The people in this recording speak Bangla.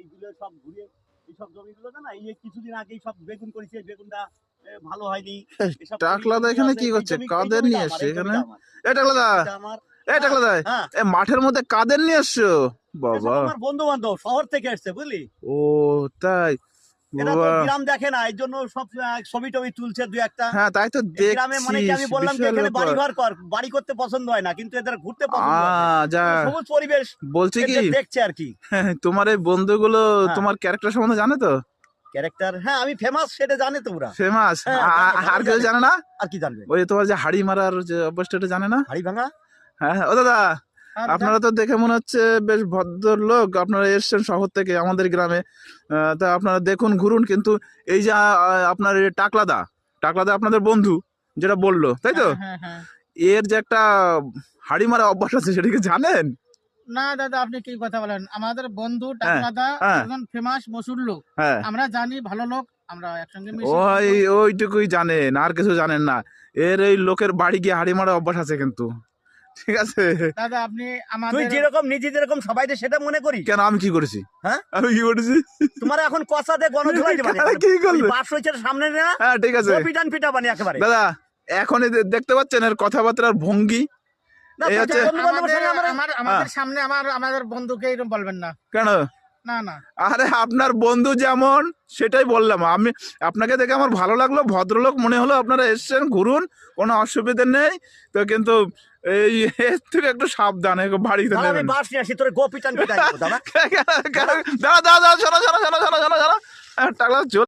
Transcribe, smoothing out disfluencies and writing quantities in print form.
এইগুলো সব ঘুরে এইসব জমিগুলো না এই কিছুদিন আগেই সব বেগুন করেছে, বেগুনটা ভালো হয়নি। এসব টাকলাদা এখানে কি করছে? কাদের নিয়ে এসছে এখানে? এ টাকলাদা, আমার এ টাকলাদা, হ্যাঁ এ মাঠের মধ্যে কাদের নিয়ে এসছো বাবা? আমার বন্ধু বান্ধব শহর থেকে এসছে বুঝলি। ও তাই? এরা তো গ্রাম দেখে না, এই জন্য সব ছবি টবি তুলছে দুই একটা। হ্যাঁ তাই তো গ্রামে মানে কি আমি দেখছি, বললাম যে বিশাল এখানে বাড়ি ব্যাপার। ঘর কর, বাড়ি করতে পছন্দ হয় না, কিন্তু এদের ঘুরতে পছন্দ হয়। যা সবুজ পরিবেশ বলছি কি, এদের দেখছে আর কি। তোমার এই বন্ধুগুলো হ্যাঁ। তোমার ক্যারেক্টার সম্বন্ধে জানে তো? ক্যারেক্টার হ্যাঁ আমি ফেমাস সেটা জানে তো ওরা। ফেমাস? হ্যাঁ, আর কেউ জানে না? আর কি জানবে? ওই তোমার যে হাড়ি মারার যে অভ্যাসটা, এটা জানে না? হাড়ি ভাঙা। হ্যাঁ ও দাদা, আপনারা তো দেখে মনে হচ্ছে বেশ ভদ্র লোক, আপনারা এসছেন শহর থেকে আমাদের গ্রামে। তা আপনারা দেখুন, ঘুরুন, কিন্তু এই যে আপনার এই টাকলাদা, টাকলাদা আপনাদের বন্ধু যেটা বললো, তাই তো? এর যে একটা হাড়ি মারা অভ্যাস আছে, সেটা কি জানেন? না দাদা, আপনি কি কথা বলেন? আমাদের বন্ধু টাকলাদা একজন ফেমাস মশুর লোক, আমরা জানি ভালো লোক, আমরা একসঙ্গে ওইটুকুই জানেন, আর কিছু জানেন না। এর এই লোকের বাড়ি গিয়ে হাড়ি মারা অভ্যাস আছে কিন্তু, ঠিক আছে দাদা? আপনি তুই যেরকম নিজে যেরকম সবাই সেটা মনে করি। কেন, আমি কি করেছি? হ্যাঁ আমি কি করেছি? তোমার এখন কষা দিয়ে গণধোলাই দেবে, কি করলে? বাস হয়েছে সামনে না। হ্যাঁ ঠিক আছে, পিটান পিটা বানি একেবারে। দাদা এখনই দেখতে পাচ্ছেন এর কথাবার্তার ভঙ্গি। এই হচ্ছে আমাদের সামনে আমাদের বন্ধুকে এরকম বলবেন না। কেন? না না, আরে আপনার বন্ধু যেমন, সেটাই বললাম আমি। আপনাকে দেখে আমার ভালো লাগলো, ভদ্রলোক মনে হলো। আপনারা এসছেন, ঘুরুন, কোনো অসুবিধা নেই তো, কিন্তু এই এর থেকে একটু সাবধানে বাড়িতে নেবেন। আমি বাস নিয়ে আসি, তোর গো পিটান পিটাই দাদা। দাদা দাদা, শোনো শোনো শোনো শোনো শোনো, টাকলা